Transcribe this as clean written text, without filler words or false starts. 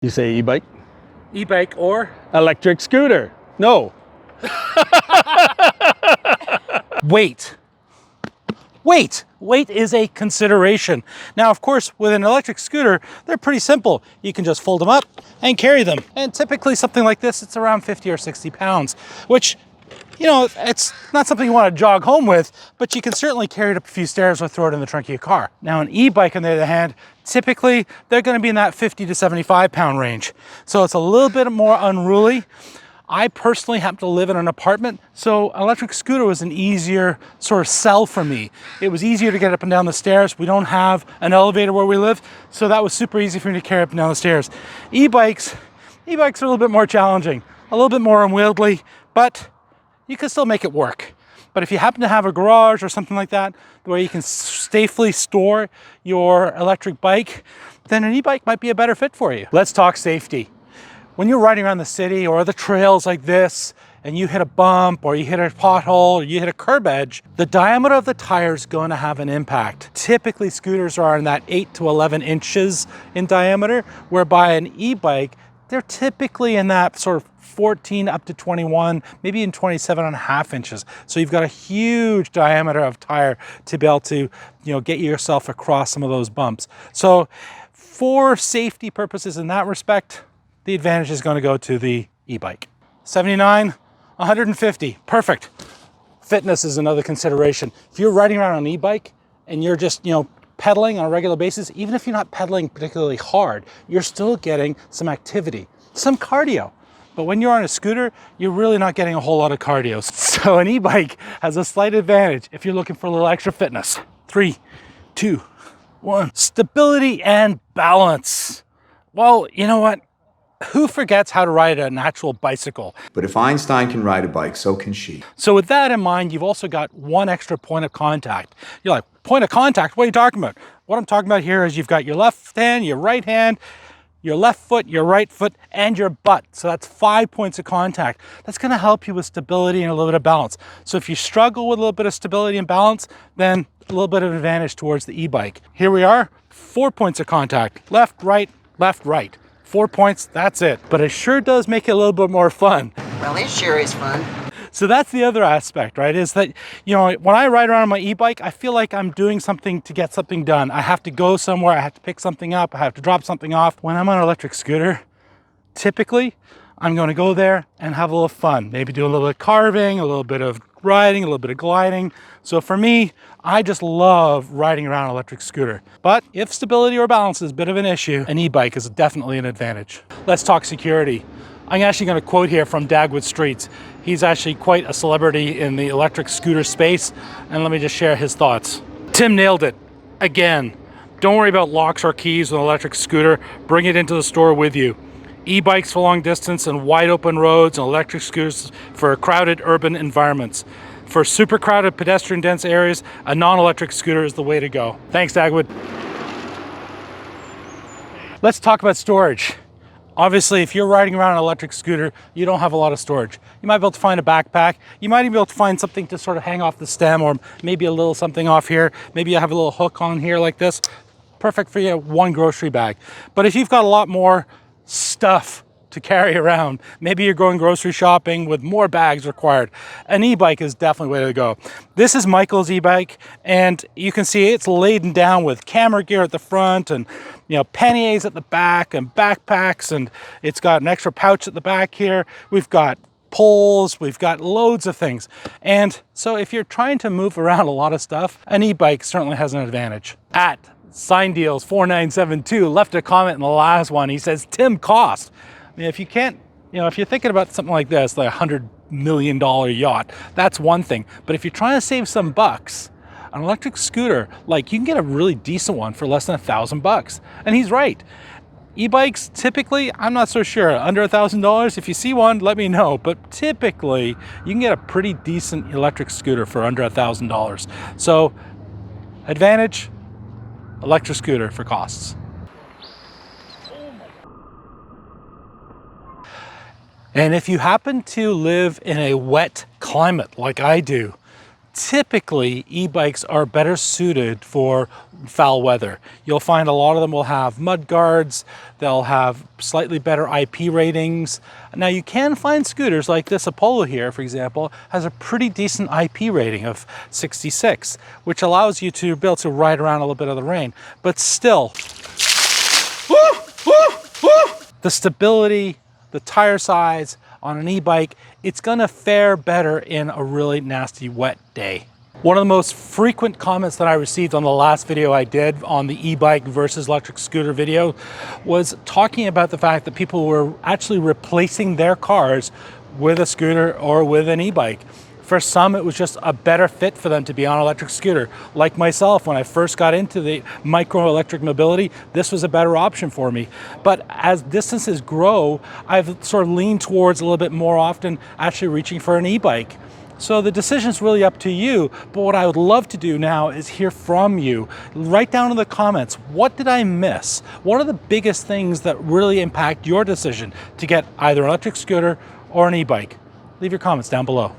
You say e-bike? E-bike or Electric scooter. No. weight. Weight is a consideration. Now, of course, with an electric scooter, they're pretty simple. You can just fold them up and carry them. And typically something like this, it's around 50 or 60 pounds, which, you know, it's not something you want to jog home with, but you can certainly carry it up a few stairs or throw it in the trunk of your car. Now, an e-bike, on the other hand, typically they're going to be in that 50 to 75 pound range. So it's a little bit more unruly. I personally happen to live in an apartment, so an electric scooter was an easier sort of sell for me. It was easier to get up and down the stairs. We don't have an elevator where we live, so that was super easy for me to carry up and down the stairs. E-bikes are a little bit more challenging, a little bit more unwieldy, but you can still make it work. But if you happen to have a garage or something like that, where you can safely store your electric bike, then an e-bike might be a better fit for you. Let's talk safety. When you're riding around the city or the trails like this, and you hit a bump or you hit a pothole or you hit a curb edge, the diameter of the tire is going to have an impact. Typically, scooters are in that 8 to 11 inches in diameter, whereby an e-bike, they're typically in that sort of 14 up to 21, maybe in 27.5 inches. So you've got a huge diameter of tire to be able to, get yourself across some of those bumps. So for safety purposes in that respect, the advantage is going to go to the e-bike. 79, 150, perfect. Fitness is another consideration. If you're riding around on an e-bike and you're just, pedaling on a regular basis, even if you're not pedaling particularly hard, you're still getting some activity, some cardio. But when you're on a scooter, you're really not getting a whole lot of cardio. So an e-bike has a slight advantage if you're looking for a little extra fitness. 3, 2, 1. Stability and balance. Well, you know what? Who forgets how to ride an actual bicycle? But if Einstein can ride a bike, so can she. So with that in mind, you've also got one extra point of contact. You're like, point of contact? What are you talking about? What I'm talking about here is you've got your left hand, your right hand, your left foot, your right foot, and your butt. So that's 5 points of contact. That's going to help you with stability and a little bit of balance. So if you struggle with a little bit of stability and balance, then a little bit of advantage towards the e-bike. Here we are, 4 points of contact. Left, right, left, right. 4 points, that's it. But it sure does make it a little bit more fun. Well, it sure is fun. So that's the other aspect, right? Is that, when I ride around on my e-bike, I feel like I'm doing something to get something done. I have to go somewhere, I have to pick something up, I have to drop something off. When I'm on an electric scooter, typically, I'm going to go there and have a little fun. Maybe do a little bit of carving, a little bit of riding, a little bit of gliding. So for me, I just love riding around an electric scooter. But if stability or balance is a bit of an issue, an e-bike is definitely an advantage. Let's talk security. I'm actually going to quote here from Dagwood Streets. He's actually quite a celebrity in the electric scooter space. And let me just share his thoughts. Tim nailed it. Again, don't worry about locks or keys with an electric scooter. Bring it into the store with you. E-bikes for long distance and wide open roads, and electric scooters for crowded urban environments. For super crowded pedestrian dense areas, a non-electric scooter is the way to go. Thanks, Dagwood. Let's talk about storage. Obviously, if you're riding around an electric scooter, you don't have a lot of storage. You might be able to find a backpack. You might even be able to find something to sort of hang off the stem, or maybe a little something off here. Maybe you have a little hook on here like this. Perfect for you, one grocery bag. But if you've got a lot more stuff to carry around, maybe you're going grocery shopping with more bags required, an e-bike is definitely the way to go. This is Michael's e-bike, and you can see it's laden down with camera gear at the front and panniers at the back and backpacks, and it's got an extra pouch at the back here. We've got poles, we've got loads of things. And so if you're trying to move around a lot of stuff, an e-bike certainly has an advantage. At Sign Deals 4972 left a comment in the last one. He says, Tim, cost. I mean, if you can't, if you're thinking about something like this, like $100 million yacht, that's one thing. But if you're trying to save some bucks, an electric scooter, you can get a really decent one for less than $1,000. And he's right. E-bikes, typically, I'm not so sure, under $1,000. If you see one, let me know. But typically, you can get a pretty decent electric scooter for under $1,000. So, advantage, electric scooter for costs. And if you happen to live in a wet climate like I do, Typically, e-bikes are better suited for foul weather. You'll find a lot of them will have mud guards, they'll have slightly better IP ratings. Now you can find scooters like this Apollo here, for example, has a pretty decent IP rating of 66, which allows you to be able to ride around a little bit of the rain. But still, the stability, the tire size on an e-bike, it's gonna fare better in a really nasty wet day. One of the most frequent comments that I received on the last video I did on the e-bike versus electric scooter video was talking about the fact that people were actually replacing their cars with a scooter or with an e-bike. For some, it was just a better fit for them to be on an electric scooter. Like myself, when I first got into the micro electric mobility, this was a better option for me. But as distances grow, I've sort of leaned towards a little bit more often actually reaching for an e-bike. So the decision's really up to you, but what I would love to do now is hear from you. Write down in the comments, what did I miss? What are the biggest things that really impact your decision to get either an electric scooter or an e-bike? Leave your comments down below.